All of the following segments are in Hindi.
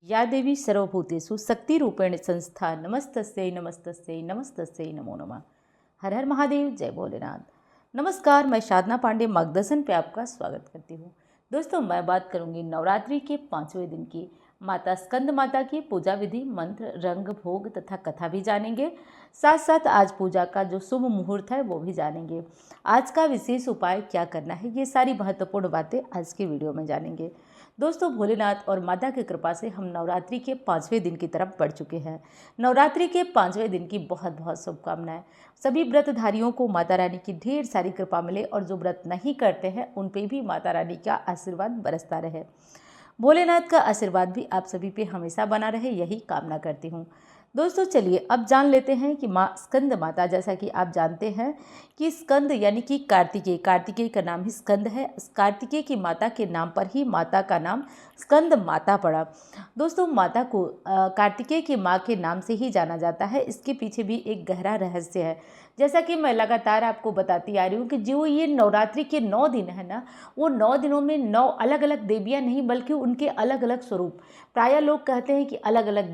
या देवी सर्वभूतेषु शक्तिरूपेण संस्था नमस्तस्यै नमस्तस्यै नमस्तस्यै नमो नमः। हर हर महादेव, जय भोलेनाथ। नमस्कार, मैं साधना पांडे मार्गदर्शन पे आपका स्वागत करती हूँ। दोस्तों, मैं बात करूँगी नवरात्रि के 5वें दिन की। माता स्कंद माता की पूजा विधि, मंत्र, रंग, भोग तथा कथा भी जानेंगे। साथ साथ आज पूजा का जो शुभ मुहूर्त है वो भी जानेंगे। आज का विशेष उपाय क्या करना है, ये सारी महत्वपूर्ण बातें आज की वीडियो में जानेंगे। दोस्तों, भोलेनाथ और माता की कृपा से हम नवरात्रि के 5वें दिन की तरफ बढ़ चुके हैं। नवरात्रि के 5वें दिन की बहुत बहुत शुभकामनाएं। सभी व्रतधारियों को माता रानी की ढेर सारी कृपा मिले और जो व्रत नहीं करते हैं उन पे भी माता रानी का आशीर्वाद बरसता रहे। भोलेनाथ का आशीर्वाद भी आप सभी पे हमेशा बना रहे, यही कामना करती हूँ। दोस्तों, चलिए अब जान लेते हैं कि माँ स्कंद माता, जैसा कि आप जानते हैं कि स्कंद यानी कि कार्तिकेय का नाम ही स्कंद है। कार्तिकेय की माता के नाम पर ही माता का नाम स्कंद माता पड़ा। दोस्तों, माता को कार्तिकेय की माँ के नाम से ही जाना जाता है। इसके पीछे भी एक गहरा रहस्य है। जैसा कि मैं लगातार आपको बताती आ रही हूँ कि जो ये नवरात्रि के 9 दिन है ना, वो 9 दिनों में 9 अलग अलग देवियाँ नहीं बल्कि उनके अलग अलग स्वरूप। प्रायः लोग कहते हैं कि अलग अलग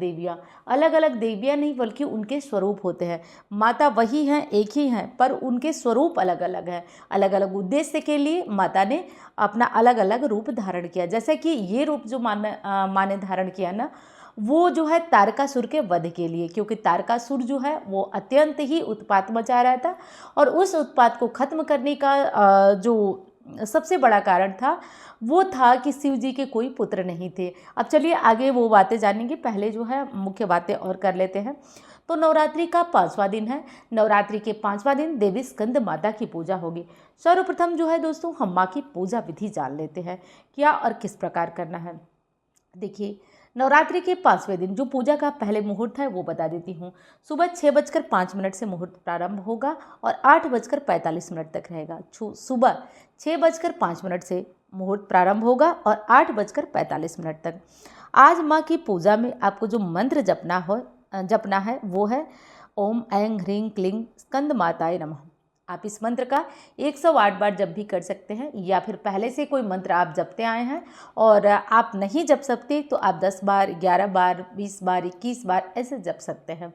देवियाँ नहीं बल्कि उनके स्वरूप होते हैं। माता वही हैं, एक ही हैं, पर उनके स्वरूप अलग अलग हैं। अलग अलग उद्देश्य के लिए माता ने अपना अलग अलग रूप धारण किया। जैसे कि ये रूप जो माँ ने धारण किया ना, वो जो है तारकासुर के वध के लिए, क्योंकि तारकासुर जो है वो अत्यंत ही उत्पात मचा रहा था और उस उत्पात को खत्म करने का जो सबसे बड़ा कारण था वो था कि शिव जी के कोई पुत्र नहीं थे। अब चलिए आगे वो बातें जानेंगे, पहले जो है मुख्य बातें और कर लेते हैं। तो नवरात्रि का 5वां दिन है। नवरात्रि के 5वां दिन देवी स्कंद माता की पूजा होगी। सर्वप्रथम जो है दोस्तों, हम माँ की पूजा विधि जान लेते हैं, क्या और किस प्रकार करना है। देखिए, नवरात्रि के 5वें दिन जो पूजा का पहले मुहूर्त है वो बता देती हूँ। सुबह 6:05 से मुहूर्त प्रारंभ होगा और 8:45 तक रहेगा। सुबह 6:05 से मुहूर्त प्रारंभ होगा और 8:45 तक। आज माँ की पूजा में आपको जो मंत्र जपना है वो है ओम ऐं ह्रीं क्लीं स्कंद माताय नमः। आप इस मंत्र का 108 बार जप भी कर सकते हैं, या फिर पहले से कोई मंत्र आप जपते आए हैं और आप नहीं जप सकते तो आप 10 बार, 11 बार, 20 बार, 21 बार ऐसे जप सकते हैं।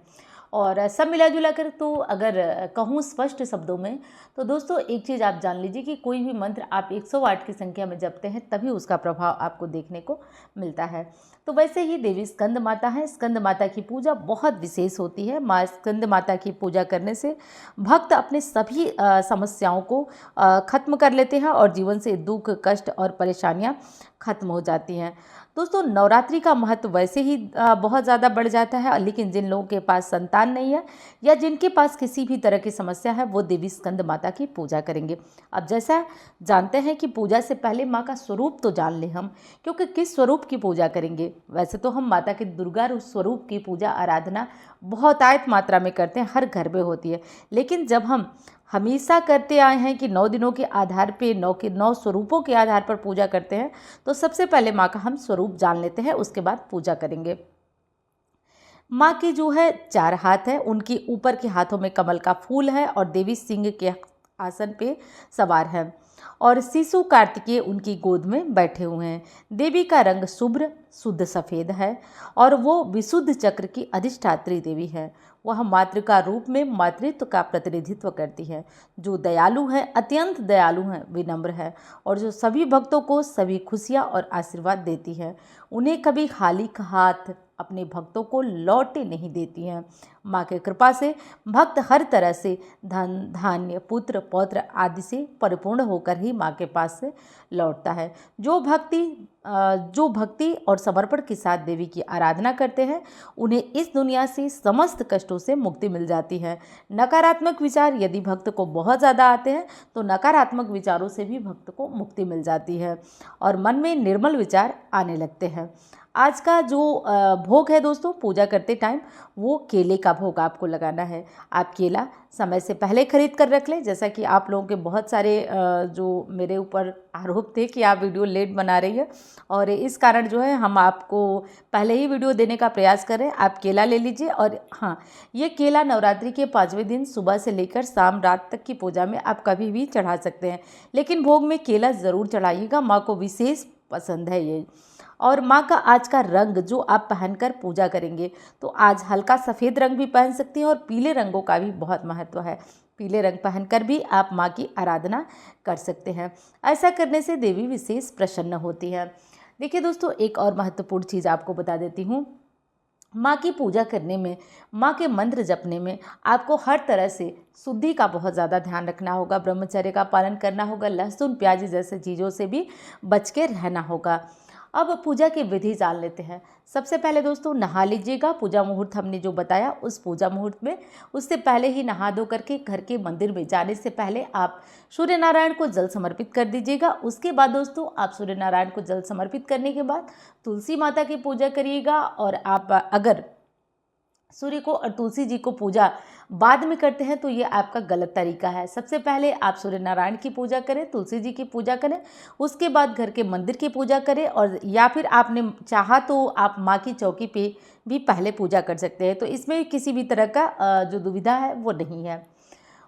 और सब मिला जुला कर तो अगर कहूँ स्पष्ट शब्दों में तो दोस्तों, एक चीज़ आप जान लीजिए कि कोई भी मंत्र आप 108 की संख्या में जपते हैं तभी उसका प्रभाव आपको देखने को मिलता है। तो वैसे ही देवी स्कंद माता है। स्कंद माता की पूजा बहुत विशेष होती है। माँ स्कंद माता की पूजा करने से भक्त अपने सभी समस्याओं को खत्म कर लेते हैं और जीवन से दुख, कष्ट और परेशानियाँ खत्म हो जाती हैं। दोस्तों, नवरात्रि का महत्व वैसे ही बहुत ज़्यादा बढ़ जाता है, लेकिन जिन लोगों के पास संतान नहीं है या जिनके पास किसी भी तरह की समस्या है वो देवी स्कंद माता की पूजा करेंगे। अब जैसा जानते हैं कि पूजा से पहले माँ का स्वरूप तो जान लें हम, क्योंकि किस स्वरूप की पूजा करेंगे। वैसे तो हम माता के दुर्गा स्वरूप की पूजा आराधना बहुतायत मात्रा में करते हैं, हर घर में होती है। लेकिन जब हम हमेशा करते आए हैं कि 9 दिनों के आधार पे 9 स्वरूपों के आधार पर पूजा करते हैं, तो सबसे पहले माँ का हम स्वरूप जान लेते हैं, उसके बाद पूजा करेंगे। माँ के जो है 4 हाथ हैं, उनके ऊपर के हाथों में कमल का फूल है और देवी सिंह के आसन पे सवार है और शिशु कार्तिकेय उनकी गोद में बैठे हुए हैं। देवी का रंग शुभ्र शुद्ध सफ़ेद है और वो विशुद्ध चक्र की अधिष्ठात्री देवी है। वह मातृ का रूप में मातृत्व का प्रतिनिधित्व करती है। जो दयालु है, अत्यंत दयालु है, विनम्र है और जो सभी भक्तों को सभी खुशियाँ और आशीर्वाद देती है। उन्हें कभी खाली हाथ अपने भक्तों को लौटे नहीं देती हैं। माँ के कृपा से भक्त हर तरह से धन, धान्य, पुत्र, पौत्र आदि से परिपूर्ण होकर ही माँ के पास से लौटता है। जो भक्ति और समर्पण के साथ देवी की आराधना करते हैं उन्हें इस दुनिया से समस्त कष्टों से मुक्ति मिल जाती है। नकारात्मक विचार यदि भक्त को बहुत ज़्यादा आते हैं तो नकारात्मक विचारों से भी भक्त को मुक्ति मिल जाती है और मन में निर्मल विचार आने लगते हैं। आज का जो भोग है दोस्तों, पूजा करते टाइम वो केले का भोग आपको लगाना है। आप केला समय से पहले खरीद कर रख लें। जैसा कि आप लोगों के बहुत सारे जो मेरे ऊपर आरोप थे कि आप वीडियो लेट बना रही है और इस कारण जो है हम आपको पहले ही वीडियो देने का प्रयास कर रहे हैं। आप केला ले लीजिए और हाँ, ये केला नवरात्रि के 5वें दिन सुबह से लेकर शाम रात तक की पूजा में आप कभी भी चढ़ा सकते हैं, लेकिन भोग में केला ज़रूर चढ़ाइएगा। माँ को विशेष पसंद है ये। और माँ का आज का रंग जो आप पहनकर पूजा करेंगे, तो आज हल्का सफ़ेद रंग भी पहन सकती हैं और पीले रंगों का भी बहुत महत्व है। पीले रंग पहनकर भी आप माँ की आराधना कर सकते हैं। ऐसा करने से देवी विशेष प्रसन्न होती है। देखिए दोस्तों, एक और महत्वपूर्ण चीज़ आपको बता देती हूँ। माँ की पूजा करने में, माँ के मंत्र जपने में आपको हर तरह से शुद्धि का बहुत ज़्यादा ध्यान रखना होगा, ब्रह्मचर्य का पालन करना होगा, लहसुन प्याज जैसे चीज़ों से भी बच के रहना होगा। अब पूजा की विधि जान लेते हैं। सबसे पहले दोस्तों नहा लीजिएगा। पूजा मुहूर्त हमने जो बताया उस पूजा मुहूर्त में, उससे पहले ही नहा धो करके घर के मंदिर में जाने से पहले आप सूर्य नारायण को जल समर्पित कर दीजिएगा। उसके बाद दोस्तों आप सूर्य नारायण को जल समर्पित करने के बाद तुलसी माता की पूजा करिएगा। और आप अगर सूर्य को और तुलसी जी को पूजा बाद में करते हैं तो ये आपका गलत तरीका है। सबसे पहले आप सूर्य नारायण की पूजा करें, तुलसी जी की पूजा करें, उसके बाद घर के मंदिर की पूजा करें, और या फिर आपने चाहा तो आप माँ की चौकी पे भी पहले पूजा कर सकते हैं। तो इसमें किसी भी तरह का जो दुविधा है वो नहीं है।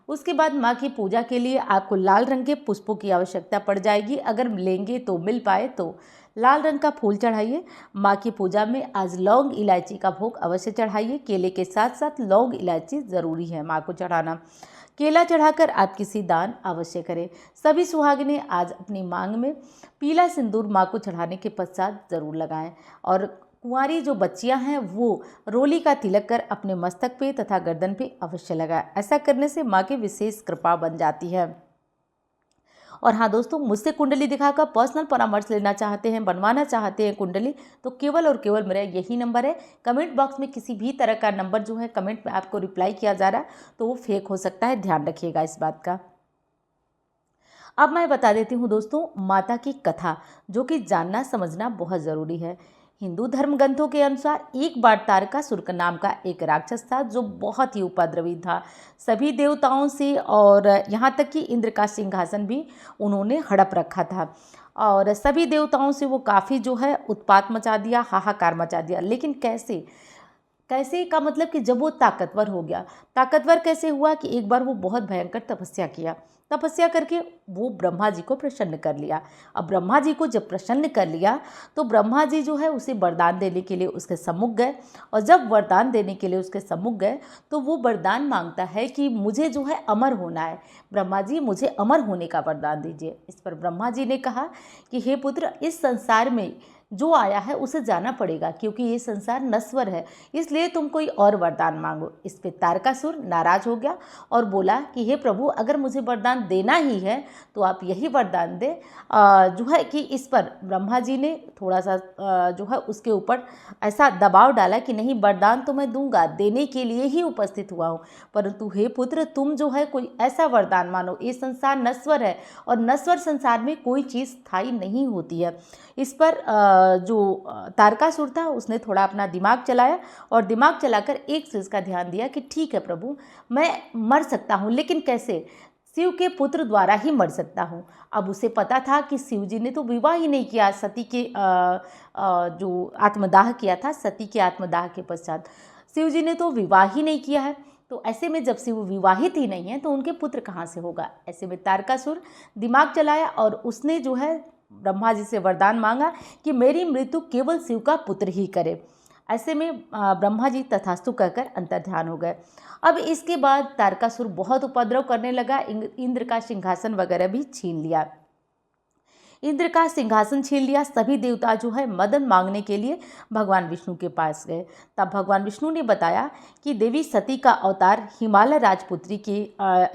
उसके बाद माँ की पूजा के लिए आपको लाल रंग के पुष्पों की आवश्यकता पड़ जाएगी। अगर लेंगे तो मिल पाए तो लाल रंग का फूल चढ़ाइए। माँ की पूजा में आज लौंग इलायची का भोग अवश्य चढ़ाइए। केले के साथ साथ लौंग इलायची ज़रूरी है माँ को चढ़ाना। केला चढ़ाकर आप किसी दान अवश्य करें। सभी सुहागिनें आज अपनी मांग में पीला सिंदूर माँ को चढ़ाने के पश्चात ज़रूर लगाएं। और कुंवारी जो बच्चियां हैं वो रोली का तिलक कर अपने मस्तक पे तथा गर्दन पे अवश्य लगाएं। ऐसा करने से माँ की विशेष कृपा बन जाती है। और हाँ दोस्तों, मुझसे कुंडली दिखाकर पर्सनल परामर्श लेना चाहते हैं, बनवाना चाहते हैं कुंडली, तो केवल और केवल मेरा यही नंबर है। कमेंट बॉक्स में किसी भी तरह का नंबर जो है कमेंट में आपको रिप्लाई किया जा रहा है तो वो फेक हो सकता है, ध्यान रखिएगा इस बात का। अब मैं बता देती हूँ दोस्तों माता की कथा, जो कि जानना समझना बहुत ज़रूरी है। हिंदू धर्म ग्रंथों के अनुसार एक बार तारकासुर नाम का एक राक्षस था जो बहुत ही उपद्रवी था। सभी देवताओं से और यहाँ तक कि इंद्र का सिंहासन भी उन्होंने हड़प रखा था। और सभी देवताओं से वो काफ़ी जो है उत्पात मचा दिया, हाहाकार मचा दिया। लेकिन कैसे कैसे का मतलब कि जब वो ताकतवर हो गया। ताकतवर कैसे हुआ कि एक बार वो बहुत भयंकर तपस्या किया। तपस्या करके वो ब्रह्मा जी को प्रसन्न कर लिया। अब ब्रह्मा जी को जब प्रसन्न कर लिया तो ब्रह्मा जी जो है उसे वरदान देने के लिए उसके सम्मुख गए। और जब वरदान देने के लिए उसके सम्मुख गए तो वो वरदान मांगता है कि मुझे जो है अमर होना है, ब्रह्मा जी मुझे अमर होने का वरदान दीजिए। इस पर ब्रह्मा जी ने कहा कि हे पुत्र, इस संसार में जो आया है उसे जाना पड़ेगा, क्योंकि ये संसार नश्वर है, इसलिए तुम कोई और वरदान मांगो। इस पे तारकासुर नाराज हो गया और बोला कि हे प्रभु, अगर मुझे वरदान देना ही है तो आप यही वरदान दे। जो है कि इस पर ब्रह्मा जी ने थोड़ा सा जो है उसके ऊपर ऐसा दबाव डाला कि नहीं, वरदान तो मैं दूंगा, देने के लिए ही उपस्थित हुआ हूँ, परंतु हे पुत्र तुम जो है कोई ऐसा वरदान मानो। ये संसार नश्वर है और नश्वर संसार में कोई चीज़ स्थायी नहीं होती है। इस पर जो तारकासुर था उसने थोड़ा अपना दिमाग चलाया और दिमाग चलाकर एक चीज़ का ध्यान दिया कि ठीक है प्रभु, मैं मर सकता हूँ, लेकिन कैसे? शिव के पुत्र द्वारा ही मर सकता हूँ। अब उसे पता था कि शिव जी ने तो विवाह ही नहीं किया, सती के जो आत्मदाह किया था, सती के आत्मदाह के पश्चात शिव जी ने तो विवाह ही नहीं किया है। तो ऐसे में जब शिव विवाहित ही नहीं है तो उनके पुत्र कहाँ से होगा? ऐसे में तारकासुर दिमाग चलाया और उसने जो है ब्रह्मा जी से वरदान मांगा कि मेरी मृत्यु केवल शिव का पुत्र ही करे। ऐसे में ब्रह्मा जी तथास्तु कहकर अंतर्ध्यान हो गए। अब इसके बाद तारकासुर बहुत उपद्रव करने लगा, इंद्र का सिंहासन वगैरह भी छीन लिया। इंद्र का सिंहासन छीन लिया। सभी देवता जो है मदन मांगने के लिए भगवान विष्णु के पास गए। तब भगवान विष्णु ने बताया कि देवी सती का अवतार हिमालय राजपुत्री के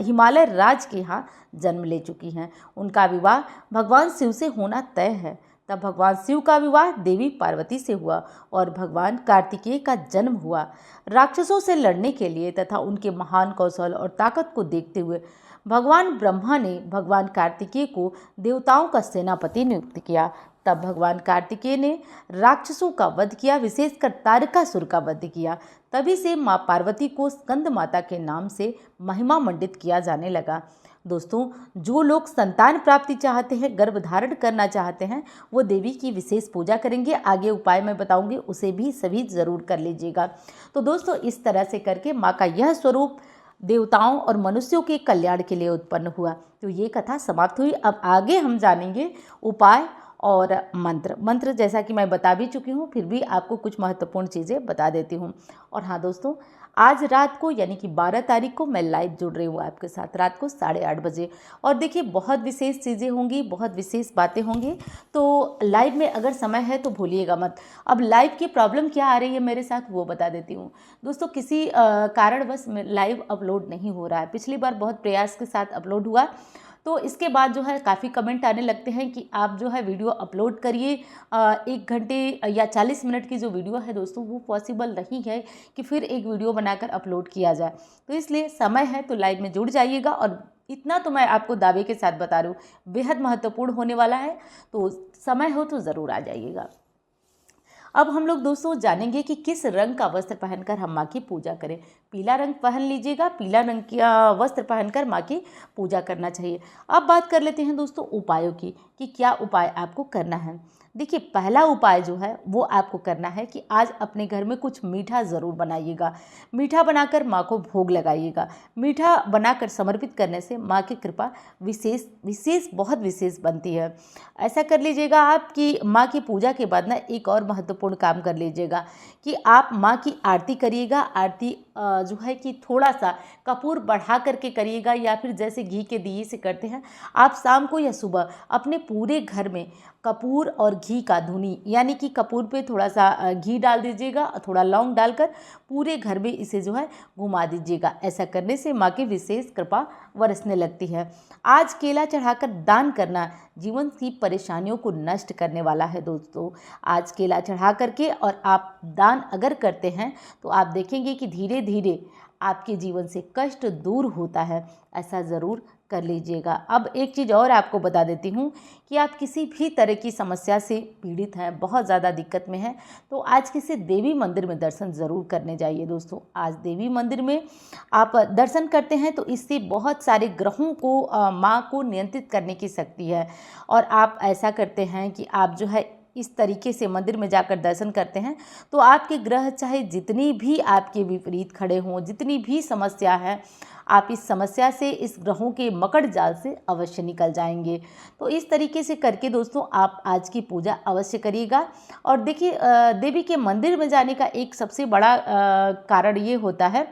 हिमालय राज के यहाँ जन्म ले चुकी हैं। उनका विवाह भगवान शिव से होना तय है। तब भगवान शिव का विवाह देवी पार्वती से हुआ और भगवान कार्तिकेय का जन्म हुआ। राक्षसों से लड़ने के लिए तथा उनके महान कौशल और ताकत को देखते हुए भगवान ब्रह्मा ने भगवान कार्तिकेय को देवताओं का सेनापति नियुक्त किया। तब भगवान कार्तिकेय ने राक्षसों का वध किया, विशेषकर तारकासुर का वध किया। तभी से माँ पार्वती को स्कंद माता के नाम से महिमा मंडित किया जाने लगा। दोस्तों, जो लोग संतान प्राप्ति चाहते हैं, गर्भ धारण करना चाहते हैं, वो देवी की विशेष पूजा करेंगे। आगे उपाय मैं बताऊंगी, उसे भी सभी ज़रूर कर लीजिएगा। तो दोस्तों, इस तरह से करके माँ का यह स्वरूप देवताओं और मनुष्यों के कल्याण के लिए उत्पन्न हुआ। तो ये कथा समाप्त हुई। अब आगे हम जानेंगे उपाय और मंत्र जैसा कि मैं बता भी चुकी हूँ, फिर भी आपको कुछ महत्वपूर्ण चीज़ें बता देती हूँ। और हाँ दोस्तों, आज रात को यानी कि 12 तारीख को मैं लाइव जुड़ रही हूँ आपके साथ रात को 8:30 बजे। और देखिए बहुत विशेष चीज़ें होंगी, बहुत विशेष बातें होंगी, तो लाइव में अगर समय है तो भूलिएगा मत। अब लाइव की प्रॉब्लम क्या आ रही है मेरे साथ वो बता देती हूँ दोस्तों। किसी कारणवश लाइव अपलोड नहीं हो रहा है। पिछली बार बहुत प्रयास के साथ अपलोड हुआ, तो इसके बाद जो है काफ़ी कमेंट आने लगते हैं कि आप जो है वीडियो अपलोड करिए। 1 घंटे या 40 मिनट की जो वीडियो है दोस्तों वो पॉसिबल नहीं है कि फिर एक वीडियो बनाकर अपलोड किया जाए। तो इसलिए समय है तो लाइव में जुड़ जाइएगा। और इतना तो मैं आपको दावे के साथ बता रही हूँ, बेहद महत्वपूर्ण होने वाला है, तो समय हो तो ज़रूर आ जाइएगा। अब हम लोग दोस्तों जानेंगे कि किस रंग का वस्त्र पहनकर हम माँ की पूजा करें। पीला रंग पहन लीजिएगा, पीला रंग का वस्त्र पहनकर माँ की पूजा करना चाहिए। अब बात कर लेते हैं दोस्तों उपायों की कि क्या उपाय आपको करना है। देखिए पहला उपाय जो है वो आपको करना है कि आज अपने घर में कुछ मीठा ज़रूर बनाइएगा। मीठा बनाकर माँ को भोग लगाइएगा। मीठा बनाकर समर्पित करने से माँ की कृपा बहुत विशेष बनती है। ऐसा कर लीजिएगा आप कि माँ की पूजा के बाद ना एक और महत्वपूर्ण काम कर लीजिएगा कि आप माँ की आरती करिएगा। आरती जो है कि थोड़ा सा कपूर बढ़ा करके करिएगा, या फिर जैसे घी के दिए से करते हैं आप शाम को या सुबह अपने पूरे घर में कपूर और घी का धुनी, यानी कि कपूर पे थोड़ा सा घी डाल दीजिएगा, थोड़ा लौंग डालकर पूरे घर में इसे जो है घुमा दीजिएगा। ऐसा करने से माँ की विशेष कृपा बरसने लगती है। आज केला चढ़ाकर दान करना जीवन की परेशानियों को नष्ट करने वाला है दोस्तों। आज केला चढ़ा करके और आप दान अगर करते हैं तो आप देखेंगे कि धीरे धीरे आपके जीवन से कष्ट दूर होता है। ऐसा ज़रूर कर लीजिएगा। अब एक चीज़ और आपको बता देती हूँ कि आप किसी भी तरह की समस्या से पीड़ित हैं, बहुत ज़्यादा दिक्कत में हैं, तो आज किसी देवी मंदिर में दर्शन ज़रूर करने जाइए दोस्तों। आज देवी मंदिर में आप दर्शन करते हैं तो इससे बहुत सारे ग्रहों को माँ को नियंत्रित करने की शक्ति है। और आप ऐसा करते हैं कि आप जो है इस तरीके से मंदिर में जाकर दर्शन करते हैं तो आपके ग्रह चाहे जितनी भी आपके विपरीत खड़े हों, जितनी भी समस्या है, आप इस समस्या से, इस ग्रहों के मकड़ जाल से अवश्य निकल जाएंगे। तो इस तरीके से करके दोस्तों आप आज की पूजा अवश्य करिएगा। और देखिए देवी के मंदिर में जाने का एक सबसे बड़ा कारण ये होता है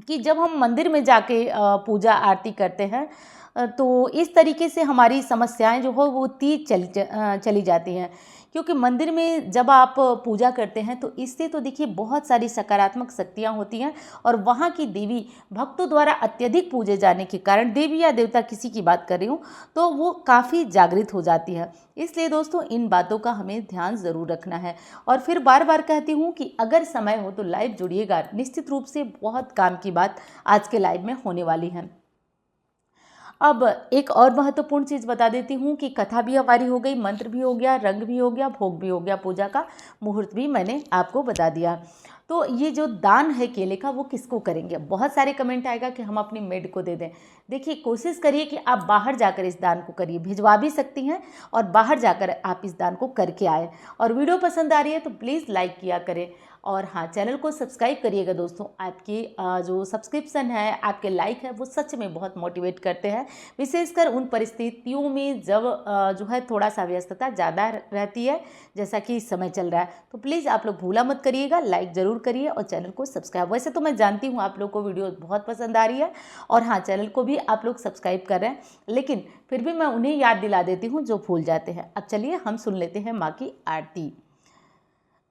कि जब हम मंदिर में जाके पूजा आरती करते हैं तो इस तरीके से हमारी समस्याएं जो हो वो तीज चली जाती हैं। क्योंकि मंदिर में जब आप पूजा करते हैं तो इससे तो देखिए बहुत सारी सकारात्मक शक्तियां होती हैं, और वहाँ की देवी भक्तों द्वारा अत्यधिक पूजे जाने के कारण, देवी या देवता किसी की बात कर रही हूँ, तो वो काफ़ी जागृत हो जाती है। इसलिए दोस्तों इन बातों का हमें ध्यान ज़रूर रखना है। और फिर बार बार कहती हूँ कि अगर समय हो तो लाइव जुड़िएगा। निश्चित रूप से बहुत काम की बात आज के लाइव में होने वाली है। अब एक और महत्वपूर्ण चीज़ बता देती हूँ कि कथा भी हमारी हो गई, मंत्र भी हो गया, रंग भी हो गया, भोग भी हो गया, पूजा का मुहूर्त भी मैंने आपको बता दिया। तो ये जो दान है केले का वो किसको करेंगे। बहुत सारे कमेंट आएगा कि हम अपनी मेड को दे दें। देखिए कोशिश करिए कि आप बाहर जाकर इस दान को करिए, भिजवा भी सकती हैं और बाहर जाकर आप इस दान को करके आए। और वीडियो पसंद आ रही है तो प्लीज़ लाइक किया करें। और हाँ, चैनल को सब्सक्राइब करिएगा दोस्तों। आपके जो सब्सक्रिप्शन है, आपके लाइक है, वो सच में बहुत मोटिवेट करते हैं, विशेषकर उन परिस्थितियों में जब जो है थोड़ा सा व्यस्तता ज़्यादा रहती है, जैसा कि इस समय चल रहा है। तो प्लीज़ आप लोग भूला मत करिएगा, लाइक ज़रूर करिए और चैनल को सब्सक्राइब। वैसे तो मैं जानती हूँ आप लोग को वीडियो बहुत पसंद आ रही है, और हाँ चैनल को भी आप लोग सब्सक्राइब कर रहे हैं, लेकिन फिर भी मैं उन्हें याद दिला देती हूँ जो भूल जाते हैं। अब चलिए हम सुन लेते हैं माँ की आरती।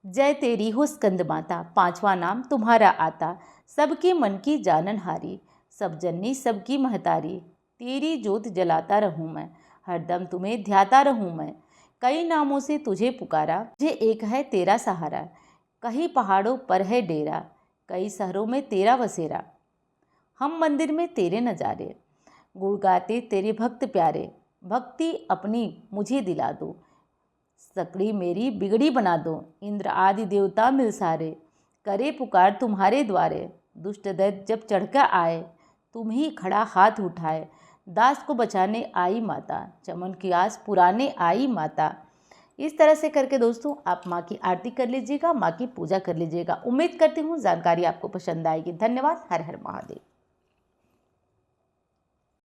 जय तेरी हो स्कंद माता, पांचवा नाम तुम्हारा आता, सबके मन की जाननहारी, सब जननी सबकी महतारी, तेरी ज्योत जलाता रहूं मैं, हरदम तुम्हें ध्याता रहूं मैं। कई नामों से तुझे पुकारा, तुझे एक है तेरा सहारा, कहीं पहाड़ों पर है डेरा, कई शहरों में तेरा बसेरा। हम मंदिर में तेरे नजारे, गुण गाते तेरे भक्त प्यारे, भक्ति अपनी मुझे दिला दो, सकड़ी मेरी बिगड़ी बना दो। इंद्र आदि देवता मिल सारे, करे पुकार तुम्हारे द्वारे, दुष्ट दैत्य जब चढ़कर आए, तुम ही खड़ा हाथ उठाए। दास को बचाने आई माता, चमन की आस पुराने आई माता। इस तरह से करके दोस्तों आप माँ की आरती कर लीजिएगा, माँ की पूजा कर लीजिएगा। उम्मीद करती हूँ जानकारी आपको पसंद आएगी। धन्यवाद। हर हर महादेव।